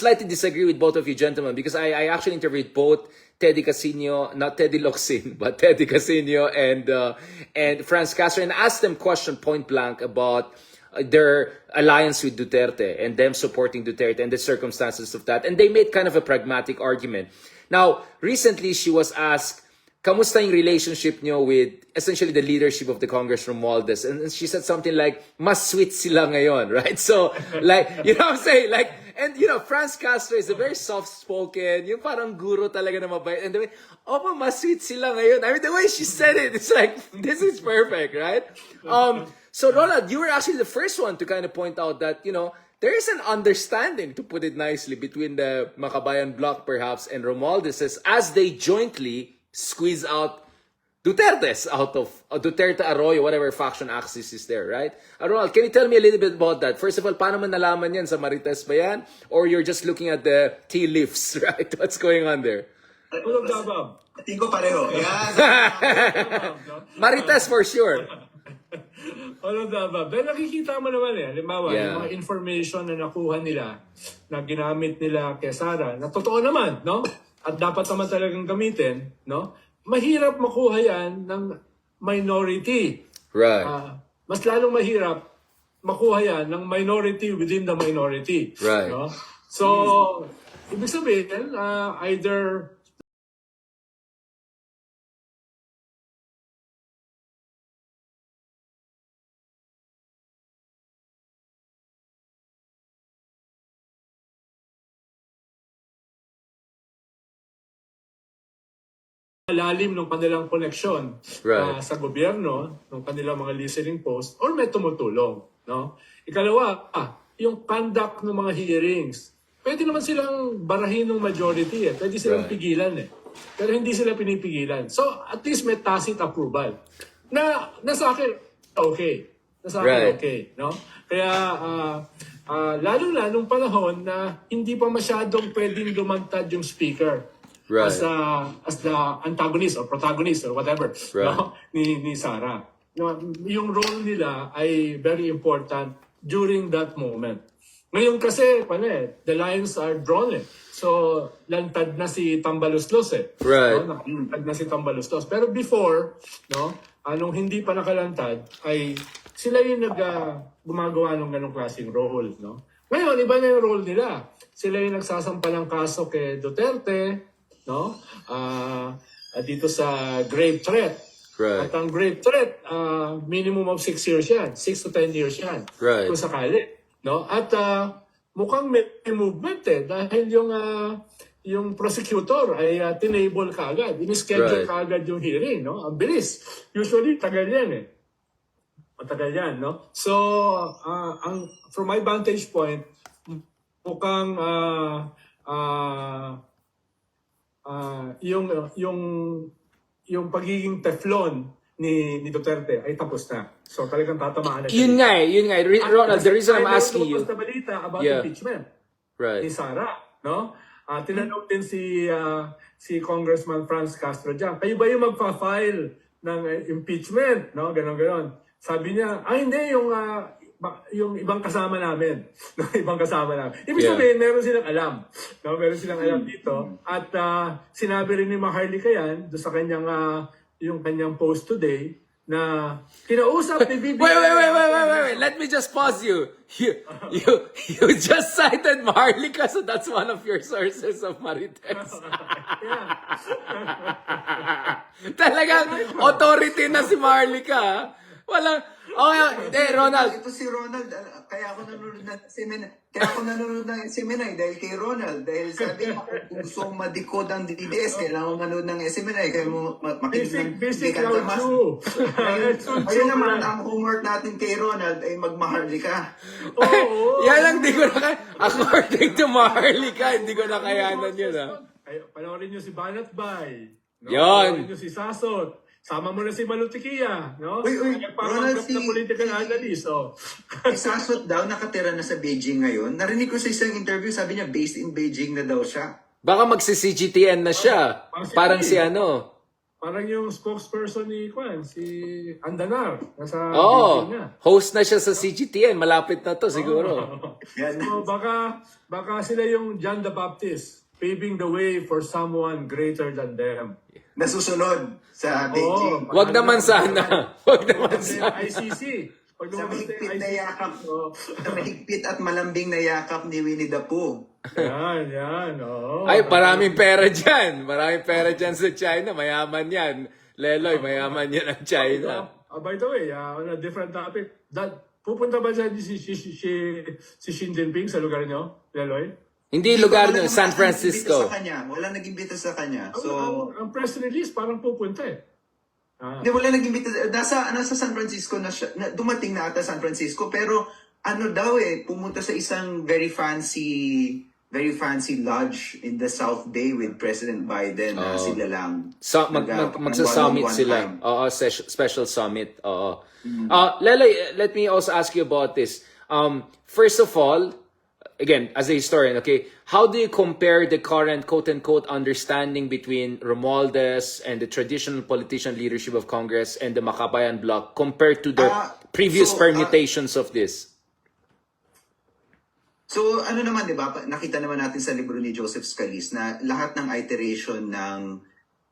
slightly disagree with both of you gentlemen because I actually interviewed both Teddy Casino, not Teddy Locsin, but Teddy Casino and Franz Castro, and asked them question point blank about their alliance with Duterte and them supporting Duterte and the circumstances of that. And they made kind of a pragmatic argument. Now, recently she was asked, kamusta yung relationship nyo with essentially the leadership of the Congress from Romualdez? And she said something like, mas sweet sila ngayon, right? So, like, you know what I'm saying? Like, and you know, Franz Castro is a very soft-spoken, yung parang guro talaga na mabait. And the way, oh, mas sweet sila ngayon. I mean, the way she said it, it's like, this is perfect, right? So, Ronald, you were actually the first one to kind of point out that, you know, there is an understanding, to put it nicely, between the Makabayan bloc, perhaps, and Romualdez as they jointly squeeze out Duterte's out of Duterte Arroyo, whatever faction axis is there, right? Ronald, can you tell me a little bit about that? First of all, paano man nalaman yan? Sa Marites ba yan? Or you're just looking at the tea leaves, right? What's going on there? All of the above. Tingin ko pareho. Yan. Marites for sure. All of the above. Dahil nakikita mo naman halimbawa, Yeah. yung mga information na nakuha nila, na ginamit nila kay Sara, na totoo naman, no? At dapat naman talagang gamitin, no? Mahirap makuha yan ng minority. Right. Mas lalong mahirap makuha yan ng minority within the minority. Right. No? So, ibig sabihin, either lalim ng kanilang koneksyon Right. sa gobyerno, ng kanilang mga listening post, or may tumutulong. No? Ikalawa, yung conduct ng mga hearings. Pwede naman silang barahin ng majority. Pwede silang Right. pigilan. Pero hindi sila pinipigilan. So, at least may tacit approval. Na sa akin, okay. Nasa akin, Right. okay. No? Kaya, lalo na nung panahon na hindi pa masyadong pwedeng lumantad yung speaker. Right. As the antagonist or protagonist or whatever, Right. no? ni Sara. No, yung role nila ay very important during that moment. Ngayon kasi, the lines are drawn So, lantad na si Tambaluslos Right. No? Lantad na si Tambaluslos. Pero before, no, anong hindi pa nakalantad, ay sila yung gumagawa ng ganong klaseng role. No? Ngayon, iba na yung role nila. Sila yung nagsasampa ng kaso kay Duterte, no? Dito sa grave threat. Right. At ang grave threat, minimum of 6 years yan. 6 to 10 years yan. Right. Kung sakali. No? At mukhang may movement dahil yung prosecutor ay tinable kaagad. In-schedule Right. kaagad yung hearing. No? Ang bilis. Usually, tagal yan matagal yan. No? So, from my vantage point, mukhang yung pagiging Teflon ni Duterte ay tapos na. So talagang tatamaan na siya. Yun nga. Ronald, the reason I'm asking you. Na balita about Yeah. impeachment Right. ni Sara, no? Tinanong din si Congressman Franz Castro diyan. Kayo ba yung magfa-file ng impeachment, no? Ganon. Sabi niya, hindi yung ibang kasama namin. No, ibang kasama namin. Ibig sabihin, meron silang alam. No, meron silang alam dito. At sinabi rin ni Maharlika yan doon sa kanyang yung kanyang post today na kinausap ni BBM. Wait. Let me just pause you. You just cited Maharlika, so that's one of your sources of Marites. Talagang authority na si Maharlika. Walang, Ronald. Ito si Ronald, kaya ako nanonood ng SMNI dahil kay Ronald. Dahil sabi niya, kung gusto mong madikod ang DDS, kailangan manood ng SMNI. Kaya mo makinig ng Basic Dekan Damas. True. Ayun naman, ang homework natin kay Ronald ay magmaharlika. Yan ang di ko na according to Maharlika, hindi ko na kayanan yun. Panoorin nyo si Banat Bay. No? Yon. Panoorin nyo si Sasot. Sama mo na si Malutikia, no? Uy, Ronald, Ronald, na political analyst, Isasot daw, nakatira na sa Beijing ngayon. Narinig ko sa isang interview, sabi niya, based in Beijing na daw siya. Baka magsi-CGTN na siya. Parang si ano. Parang yung spokesperson ni Kwan, si Andanar, nasa Oh, video niya. host na siya sa CGTN. Malapit na to siguro. So baka sila yung John the Baptist, paving the way for someone greater than them. Nasusunod sa Beijing. Wag naman sana. Wag naman sana. ICC. Pag Sa lumabas na yung mahigpit na ICC. yakap, sa mahigpit at malambing na yakap ni Winnie the Pooh. Yan. Oo. Ay, maraming pera dyan. Maraming pera dyan sa China. Mayaman yan. Leloy, mayaman yan ang China. By the way, on a different topic, pupunta ba dyan si Xi Jinping sa lugar nyo, Leloy? Hindi lugar Wala nyo, naman San nag-imbita Francisco. sa kanya. Wala nag-imbita sa kanya. So, Ang press release parang pupunta eh. hindi, wala nag-imbita. Nasa San Francisco na siya. Dumating na ata San Francisco. Pero ano daw pumunta sa isang very fancy lodge in the South Bay with President Biden na sila lang. So, magsa-summit one-on-one sila. time. Oo, special summit. Oo. Leloy, let me also ask you about this. First of all, again, as a historian, okay, how do you compare the current quote-unquote understanding between Romualdez and the traditional politician leadership of Congress and the Makabayan bloc compared to the previous permutations of this? So, ano naman, di ba? Nakita naman natin sa libro ni Joseph Scalise na lahat ng iteration ng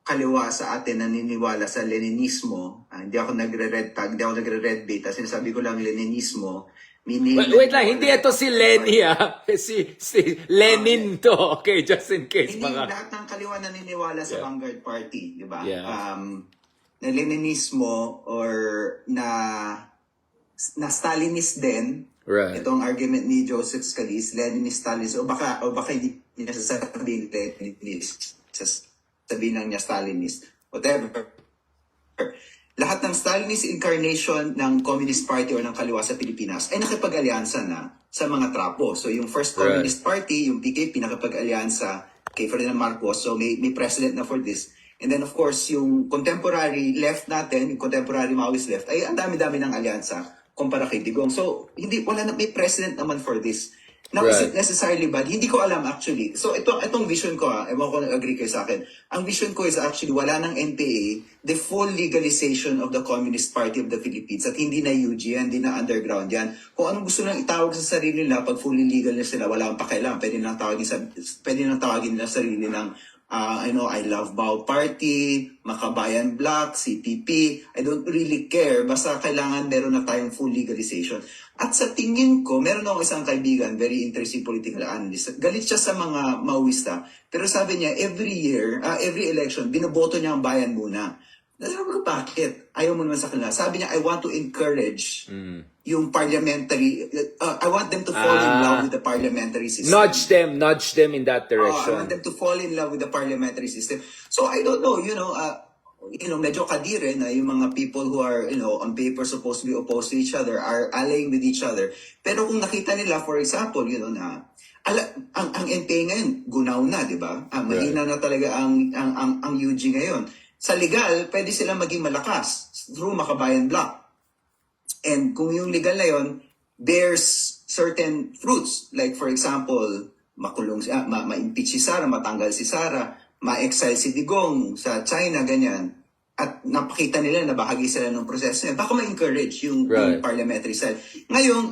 kaliwa sa atin naniniwala sa Leninismo. Hindi ako nagre-red tag, hindi ako nagre-red bait. Sinasabi ko lang Leninismo. Meaning, Wait lang, hindi ito si Lenny si Lenin to. Okay, just in case. hindi Baka. lahat ng kaliwa naniniwala sa Vanguard Party, di ba? Yeah. Na Leninismo or na Stalinist din. Right. Itong argument ni Joseph Scalise, Leninist, Stalinist, o baka hindi niya sasabihin Leninist, sasabihin lang niya Stalinist, whatever. Lahat ng Stalinist incarnation ng Communist Party o ng kaliwa sa Pilipinas ay nakipag-alyansa na sa mga trapo. So yung first Communist Party, yung PKP, nakipag-alyansa kay Ferdinand Marcos, so may president na for this. And then of course, yung contemporary left natin, yung contemporary Maoist left, ay ang dami-dami ng alyansa kumpara kay Digong. So, may president naman for this. Now, is it necessarily bad? Hindi ko alam actually. So, itong vision ko, ewan ko nag-agree kayo sa akin. Ang vision ko is actually wala ng NPA, the full legalization of the Communist Party of the Philippines. At hindi na UG yan, hindi na underground yan. Kung anong gusto lang itawag sa sarili nila, pag fully legal na sila, wala ang pakialam. Pwede nang tawagin nila sarili ng I Love Bao Party, Makabayan Bloc, CPP. I don't really care. Basta kailangan meron na tayong full legalization. At sa tingin ko, meron akong isang kaibigan, very interesting political analyst. Galit siya sa mga Maoista. Pero sabi niya, every year, every election, binoboto niya ang bayan muna. Sabi ko, bakit? Ayaw mo naman sa kanila. Sabi niya, I want to encourage yung parliamentary, I want them to fall in love with the parliamentary system. Nudge them in that I direction. want them to fall in love with the parliamentary system. So I don't know, medyo kadire na yung mga people who are, on paper supposed to be opposed to each other are allying with each other. Pero kung nakita nila, for example, na ang NPA ngayon, gunaw na, di ba? Mahina na talaga ang UG ngayon. Sa legal, pwede silang maging malakas through Makabayan Bloc. And kung yung legal na yon bears certain fruits. Like for example, makulong ma-impeach si Sara, matanggal si Sara, ma-exile si Digong sa China, ganyan. At napakita nila na bahagi sila ng proseso niya. Baka ma-encourage yung parliamentary side. Ngayon,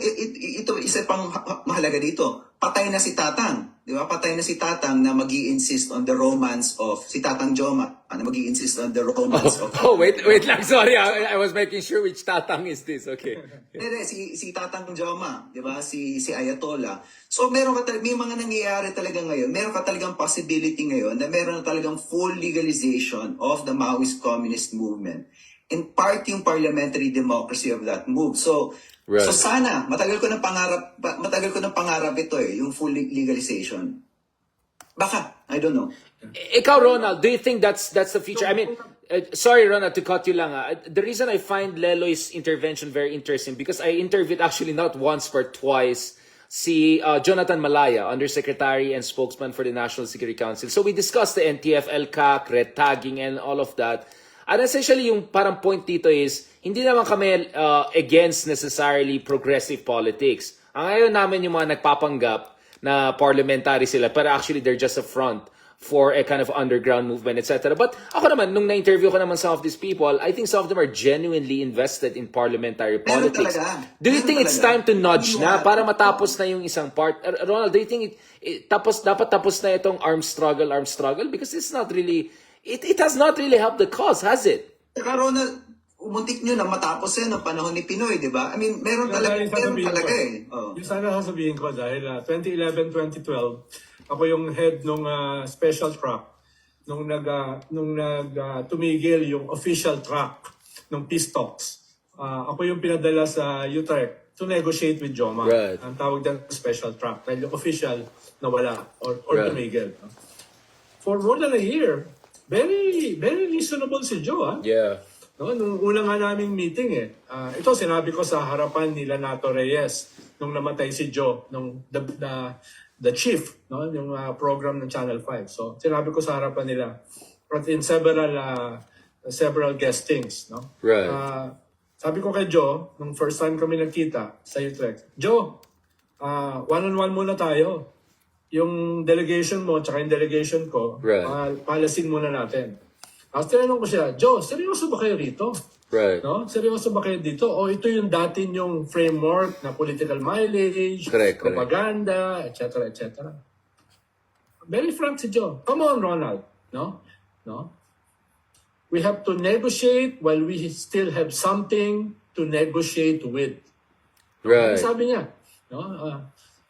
ito isa pang mahalaga dito. Patay na si Tatang. Di ba? Patay na si Tatang na mag-i-insist on the romance of si Tatang Joma. Na mag-i-insist on the romance of... wait lang. Sorry. I was making sure which Tatang is this. Okay. Si Tatang Joma, di ba? Si Ayatollah. So may mga nangyayari talaga ngayon. Meron ka talagang possibility ngayon na meron na talagang full legalization of the Maoist communist movement. And part yung parliamentary democracy of that move. So sana, matagal ko ng pangarap ito yung full legalization. Baka, I don't know. Ikaw, Ronald, do you think that's the future? I mean, sorry, Ronald, to cut you lang. The reason I find Leloy's intervention very interesting because I interviewed actually not once but twice si Jonathan Malaya, Undersecretary and Spokesman for the National Security Council. So we discussed the NTF, LCAC, red tagging, and all of that. And essentially, yung parang point dito is, hindi naman kami against necessarily progressive politics. Ang ayaw namin yung mga nagpapanggap na parliamentary sila, pero actually they're just a front for a kind of underground movement, etc. But ako naman, nung na-interview ko naman some of these people, I think some of them are genuinely invested in parliamentary Meron politics. talaga. Do you Meron think it's talaga. time to nudge na Naniniwala. para matapos na yung isang part? Ronald, do you think dapat tapos na itong armed struggle? Because it's not really, it has not really helped the cause, has it? Saka Ronald, umuntik nyo na matapos yan ng panahon ni Pinoy, di ba? I mean, meron talaga eh. Oh. Yung sana sasabihin ko dahil 2011-2012, ako yung head nung special track nung tumigil yung official track ng peace talks. Ako yung pinadala sa Utrecht to negotiate with Joma. Right. Ang tawag din special track dahil yung official nawala or Right. tumigil. For more than a year, very very reasonable si Joe. Yeah. No, nung una nga naming meeting ito sinabi ko sa harapan ni Lanato Reyes nung namatay si Joe, nung the chief, no, yung program ng Channel 5. So sinabi ko sa harapan nila but in several guestings, no. Right. Sabi ko kay Joe nung first time kami nagkita sa Utrecht, Joe, one-on-one muna tayo. Yung delegation mo tsaka yung delegation ko, Right. palasin muna natin. Tapos tinanong ko siya, Joe, seryoso ba kayo rito? Right. No? Seryoso ba kayo dito? O ito yung dati yung framework na political mileage, Correct. propaganda, etc. etc. Very frank si Joe. Come on, Ronald. No? We have to negotiate while we still have something to negotiate with. Right. Sabi niya. No?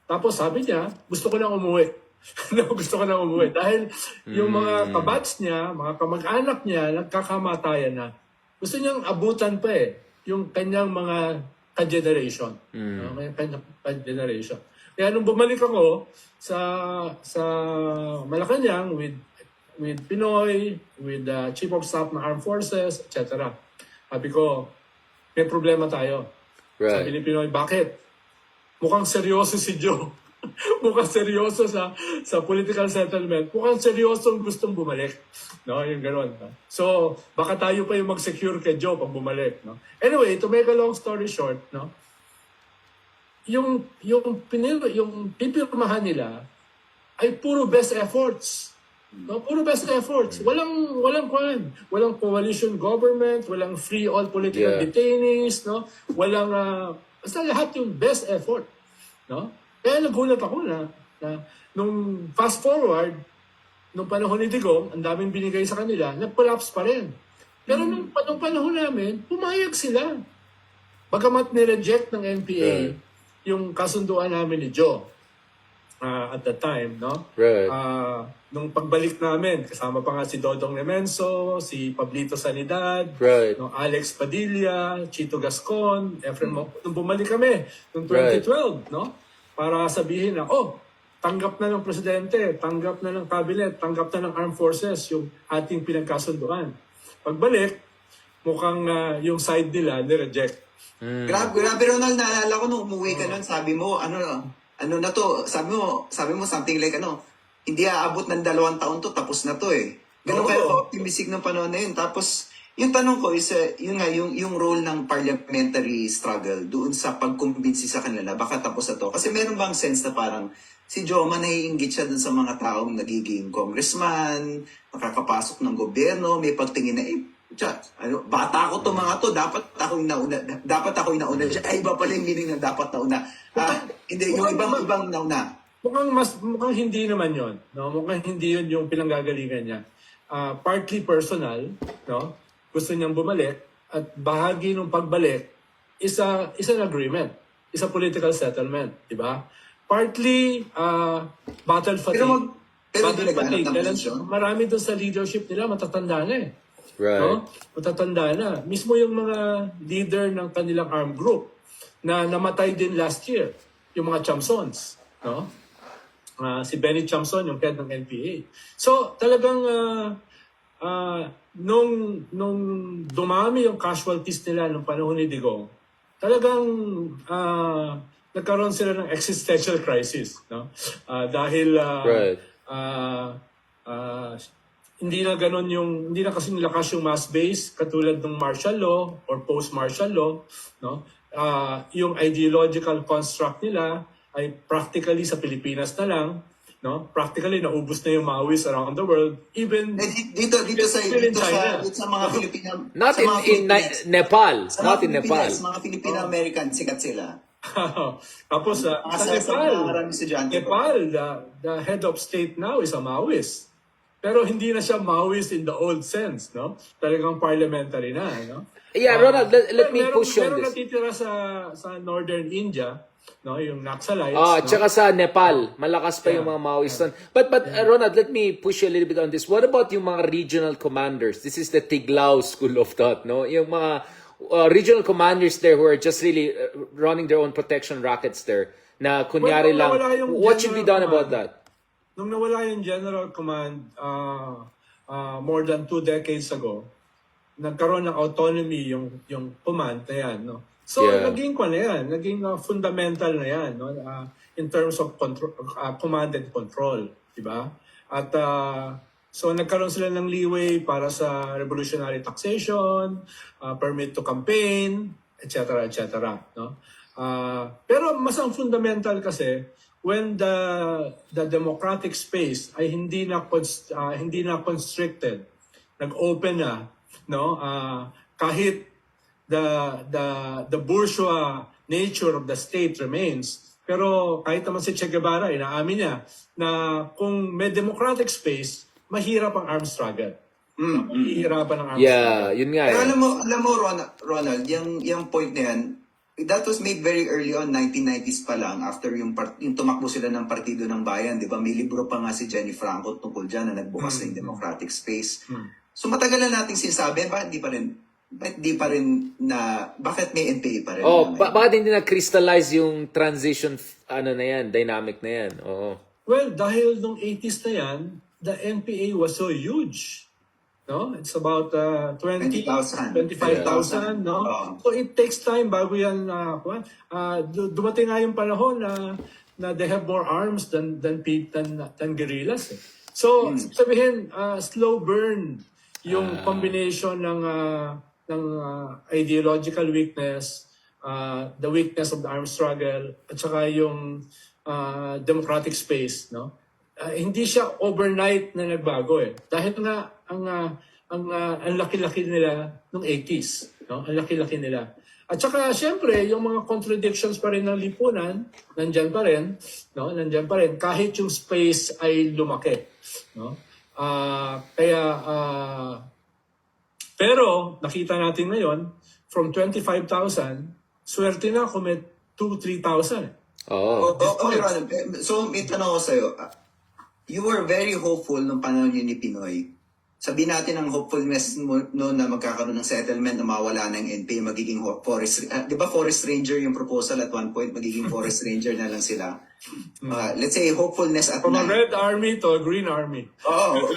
Tapos sabi niya, gusto ko nang umuwi. Gusto ko nang umuwi. Dahil yung mga kabats niya, mga kamag-anak niya, nagkakamatayan na. Gusto niyang abutan pa yung kanyang mga ka-generation. No? Kanyang ka-generation. Kaya nung bumalik ako sa Malacanang with Pinoy, with the Chief of Staff ng Armed Forces, etc. Sabi ko, may problema tayo. Right. Sabi ni Pinoy, bakit? Mukhang seryoso si Joe. Mukhang seryoso sa political settlement. Mukhang seryoso gustong bumalik. No, yung gano'n. No? So, baka tayo pa yung mag-secure kay Joe pag bumalik. No? Anyway, to make a long story short, no, yung pipirmahan nila ay puro best efforts. No, puro best efforts. Walang coalition government, walang free all political detainees, no? Walang basta lahat yung best effort, no? Kaya nagulat ako na nung fast forward nung panahon ni Digong, ang daming binigay sa kanila, nag-collapse pa rin. Pero nung panahon namin, pumayag sila. Bagamat ni-reject ng NPA yung kasunduan namin ni Joe at that time, no? Right. Nung pagbalik namin, kasama pa nga si Dodong Nemenso, si Pablito Sanidad, Right. no, Alex Padilla, Chito Gascon, Efren nung bumalik kami, noong 2012, no? Para sabihin na, tanggap na ng presidente, tanggap na ng cabinet, tanggap na ng armed forces yung ating pinagkasunduan. Pagbalik, mukhang yung side nila ni-reject. Grabe Ronald, naalala ko nung umuwi ka nun, sabi mo, ano na to, sabi mo something like hindi aabot ng 2 taon to, tapos na to eh. Ganun kayo optimistic ng panahon na yun. Tapos, yung tanong ko is, yung role ng parliamentary struggle doon sa pagkumbinsi sa kanila, baka tapos na to. Kasi meron bang sense na parang si Joma naiinggit siya dun sa mga taong nagiging congressman, makakapasok ng gobyerno, may pagtingin na, bata ko to mga to, dapat ako yung nauna siya. Ay, iba pala yung meaning ng dapat nauna. Hindi, yung ibang nauna. Mukhang hindi naman yon, no? Mukhang hindi yun yung pinanggagalingan niya. Partly personal, no? Gusto niyang bumalik at bahagi ng pagbalik is an agreement, is a political settlement, di ba? Partly battle fatigue. Marami doon sa leadership nila matatanda na eh. Right. No? Matatanda na. Mismo yung mga leader ng kanilang armed group na namatay din last year, yung mga Chamsons, no? Si Benny Chamson, yung head ng NPA. So, talagang nung dumami yung casualties nila nung panahon ni Digong, talagang nagkaroon sila ng existential crisis, no? Dahil hindi na kasi nilakas yung mass base katulad ng martial law or post-martial law, no? Yung ideological construct nila ay practically sa Pilipinas na lang, no? Practically naubos na yung Maoists around the world, even Dito sa even in China. mga Filipino, Not sa mga Philippines, Nepal. sa Not mga in Nepal. Pilipinas, mga Filipino-American, sikat sila. Tapos sa maraming estudyante Nepal, the head of state now is a Maoist. Pero hindi na siya Maoist in the old sense, no? Talagang parliamentary na, no? Yeah, Ronald, let me push you on meron this. natitira sa northern India, no? Yung Naxalites, no? Tsaka sa Nepal, malakas pa yung mga Maoist doon. But Ronald, let me push you a little bit on this. What about yung mga regional commanders? This is the Tiglao school of thought, no? Yung mga regional commanders there who are just really running their own protection rackets there na kunyari lang. What should be done about that? Nung nawala yung General Command more than 2 decades ago, nagkaroon ng autonomy yung command na yan, no? So naging fundamental na yan, no? In terms of control, command and control, di ba? At so nagkaroon sila ng leeway para sa revolutionary taxation, permit to campaign, etc., no? Pero mas ang fundamental kasi when the democratic space ay hindi na constricted, nag-open na, no? Kahit the bourgeois nature of the state remains, pero kahit naman si Che Guevara, inaamin niya na kung may democratic space, mahirap ang armed struggle. Mahihirapan ang armed struggle. Yun nga. Pero alam mo Ronald, yung point na yan, that was made very early on, 1990s pa lang, after yung tumakbo sila ng Partido ng Bayan, di ba? May libro pa nga si Jenny Franco tungkol dyan na nagbukas ng democratic space. So matagal na nating sinasabi, bakit may NPA pa rin? Bakit hindi na-crystallize yung transition, dynamic na yan? Well, dahil nung 80s na yan, the NPA was so huge. No? It's about 25,000, no? So it takes time bago yan dumating nga yung panahon na they have more arms than guerrillas. Eh. So sabihin slow burn yung combination ng ideological weakness, the weakness of the armed struggle, at saka yung democratic space, no? Hindi siya overnight na nagbago eh. Dahil nga ang laki-laki nila nung 80s, no? Ang laki-laki nila. At saka siyempre, yung mga contradictions pa rin ng lipunan, nandiyan pa rin, no? Nandiyan pa rin kahit yung space ay lumaki, no? Pero nakita natin ngayon from 25,000, swerte na kung may 2,000-3,000. Okay, Ronald. So, may tanong ko sa'yo. You were very hopeful nung panahon yun ni Pinoy. Sabihin natin ang hopefulness mo no, na magkakaroon ng settlement na mawala ng NPA, magiging forest... di ba forest ranger yung proposal at one point, magiging forest ranger na lang sila. Let's say hopefulness at From a red army to a green army.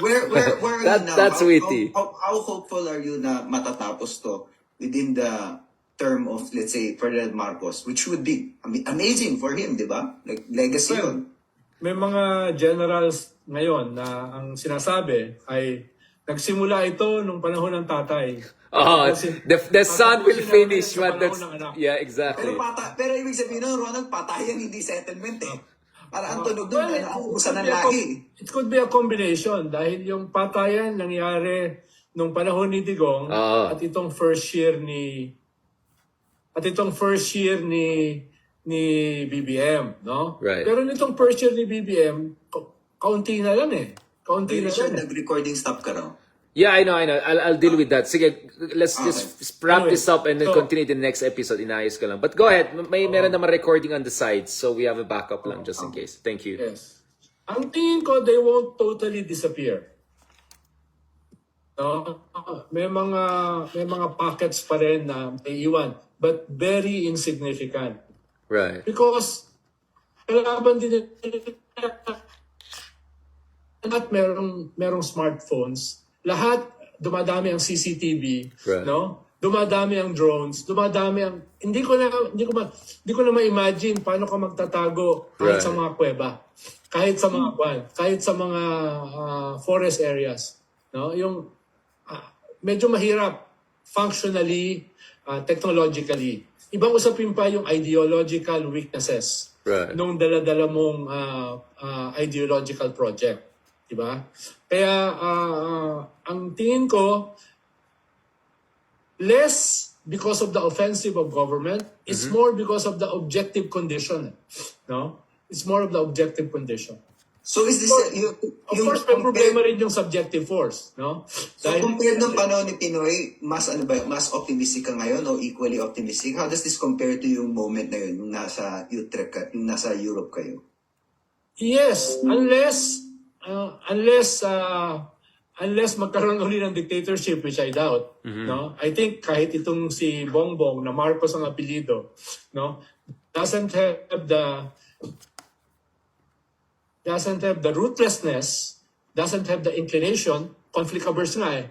Where are you now? That's witty. How hopeful are you na matatapos to within the term of, let's say, Ferdinand Marcos, which would be amazing for him, di ba? Like, legacy yun. May mga generals ngayon na ang sinasabi ay nagsimula ito nung panahon ng tatay. The son will finish what that's... Yeah, exactly. Pero ibig sabihin nun, Ronald, patayan hindi settlement eh. Para ang tunog doon, nauubusan ng lahi. It could be a combination dahil yung patayan nangyari nung panahon ni Digong at itong first year ni BBM, no? Right. Pero nitong first year ni BBM, kaunti na lang eh. Kaunti na lang. Nag-recording stop ka raw. Yeah, I know. I'll deal with that. Sige, let's just wrap this up and then continue the next episode. Inayos ko lang. But go ahead. Meron naman recording on the sides, so we have a backup lang just in case. Thank you. Yes. Ang tingin ko, they won't totally disappear. No? May mga pockets pa rin na may iwan, but very insignificant. Right. Because kalaban din lahat merong smartphones, lahat dumadami ang CCTV, right. No? Dumadami ang drones, dumadami ang hindi ko na ma-imagine paano ka magtatago kahit sa mga kuweba, kahit sa mga forest areas, no? Yung medyo mahirap functionally, technologically. ibang usapin pa yung ideological weaknesses Right. nung dala-dala mong ideological project. Diba? Kaya ang tingin ko, less because of the offensive of government, it's more because of the objective condition. No? It's more of the objective condition. So is this, Of course, may problema rin yung subjective force. No? so compared ng panahon ni Pinoy, mas ano ba, mas optimistic ka ngayon o equally optimistic? How does this compare to yung moment na yun, yung nasa Utrecht ka, yung nasa Europe kayo? Yes, unless magkaroon uli ng dictatorship, which I doubt. No? I think kahit itong si Bongbong na Marcos ang apelyido, no, doesn't have the ruthlessness, doesn't have the inclination, conflict averse nga eh,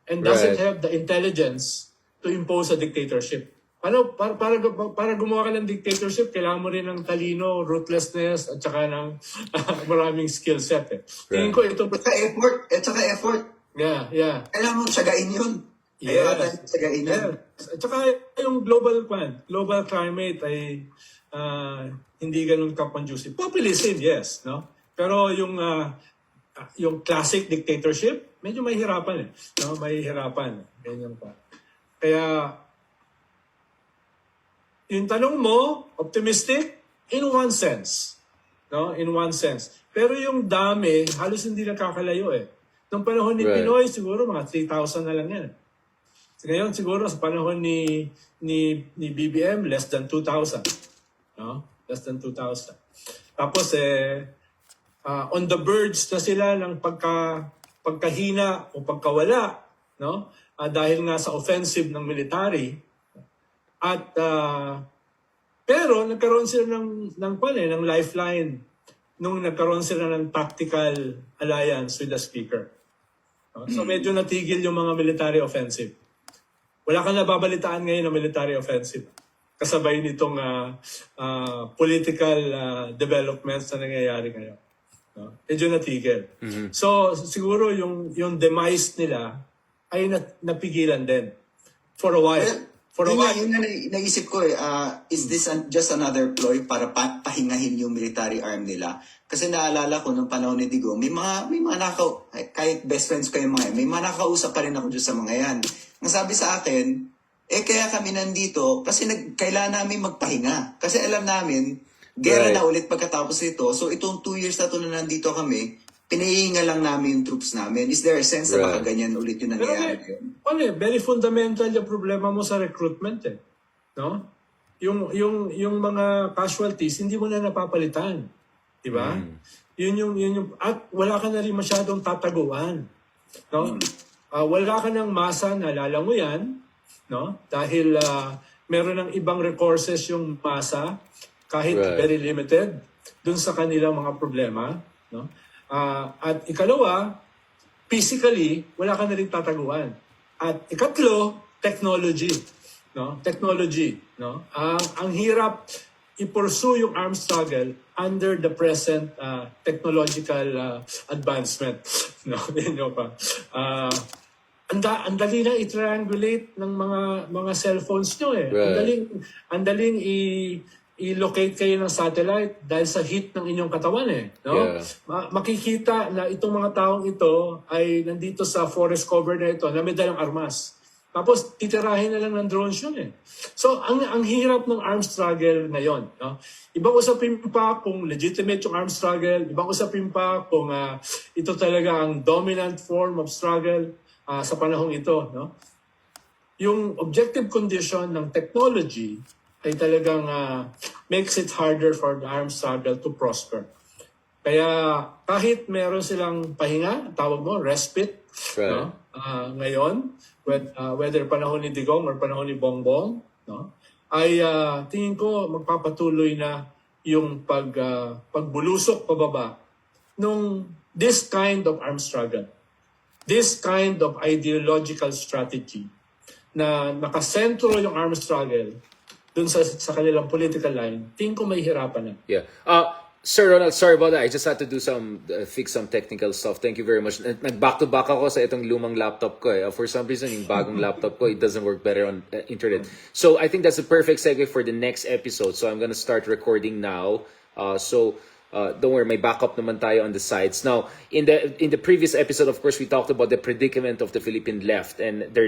and doesn't Right. have the intelligence to impose a dictatorship. Para gumawa ka ng dictatorship, kailangan mo rin ng talino, ruthlessness, at saka ng maraming skill set. Eh. Tingin ko ito. At saka effort. Yeah. Kailangan mo tsagain yun. Yes. Tsagain yun. At saka yung global climate ay hindi ganun kapanjusi. Populism, yes, no? Pero yung classic dictatorship, medyo mahihirapan eh. No? Mahihirapan. Ganyan pa. Kaya, yung tanong mo, optimistic, in one sense. No? In one sense. Pero yung dami, halos hindi nakakalayo eh. Nung panahon ni Right. Pinoy, siguro mga 3,000 na lang yan. Ngayon, siguro sa panahon ni BBM, less than 2,000. No? Less than 2,000. Tapos, on the verge na sila ng pagkahina o pagkawala, no? Dahil nga sa offensive ng military. At pero nagkaroon sila ng lifeline nung nagkaroon sila ng tactical alliance with the speaker. So medyo natigil yung mga military offensive. Wala kang nababalitaan ngayon ng military offensive. Kasabay nitong political developments na nangyayari ngayon. No? Medyo natigil. So siguro yung demise nila ay napigilan din. For a while. Yun na naisip ko is this just another ploy para pahingahin yung military arm nila? Kasi naalala ko nung panahon ni Digong, may mga kahit best friends ko yung mga yan, may mga nakausap pa rin ako dyan sa mga yan. Ang sabi sa akin, kaya kami nandito kasi kailangan namin magpahinga. Kasi alam namin, gera na ulit pagkatapos nito. So itong 2 years na ito na nandito kami, pinahinga lang namin yung troops namin. Is there a sense na baka ganyan ulit yung nangyayari yun? Very fundamental yung problema mo sa recruitment eh. No? Yung mga casualties, hindi mo na napapalitan. Diba? Yun yung, at wala ka na rin masyadong tataguan. No? Wala ka ng masa na lalanguyan, no? Dahil meron ng ibang recourses yung masa, kahit very limited, dun sa kanilang mga problema. No? At ikalawa, physically, wala ka na rin tataguan. At ikatlo, technology. No? Technology. No? Ang hirap i-pursue yung armed struggle under the present technological advancement. No? Yun pa. Ang dali na i-triangulate ng mga cellphones nyo eh. Ang daling i-locate kayo ng satellite dahil sa heat ng inyong katawan eh. No? Yeah. Makikita na itong mga taong ito ay nandito sa forest cover na ito na may dalang armas. Tapos titirahin na lang ng drones yun eh. So ang hirap ng armed struggle ngayon. No? Ibang usapin pa kung legitimate yung armed struggle. Ibang usapin pa kung ito talaga ang dominant form of struggle sa panahong ito. No? Yung objective condition ng technology ay talagang makes it harder for the armed struggle to prosper. Kaya kahit meron silang pahinga, tawag mo, respite, no? Ngayon, whether panahon ni Digong or panahon ni Bongbong, no? Ay tingin ko magpapatuloy na yung pagbulusok pababa nung this kind of armed struggle, this kind of ideological strategy na nakasentro yung armed struggle dun sa kanilang political line, tingin ko may hirapan na. Yeah. Sir Ronald, sorry about that. I just had to do fix some technical stuff. Thank you very much. Nag-back-to-back ako sa itong lumang laptop ko. For some reason, yung bagong laptop ko, it doesn't work better on internet. So I think that's a perfect segue for the next episode. So I'm gonna start recording now. Don't worry, may backup naman tayo on the sides. Now, in the previous episode, of course, we talked about the predicament of the Philippine left and their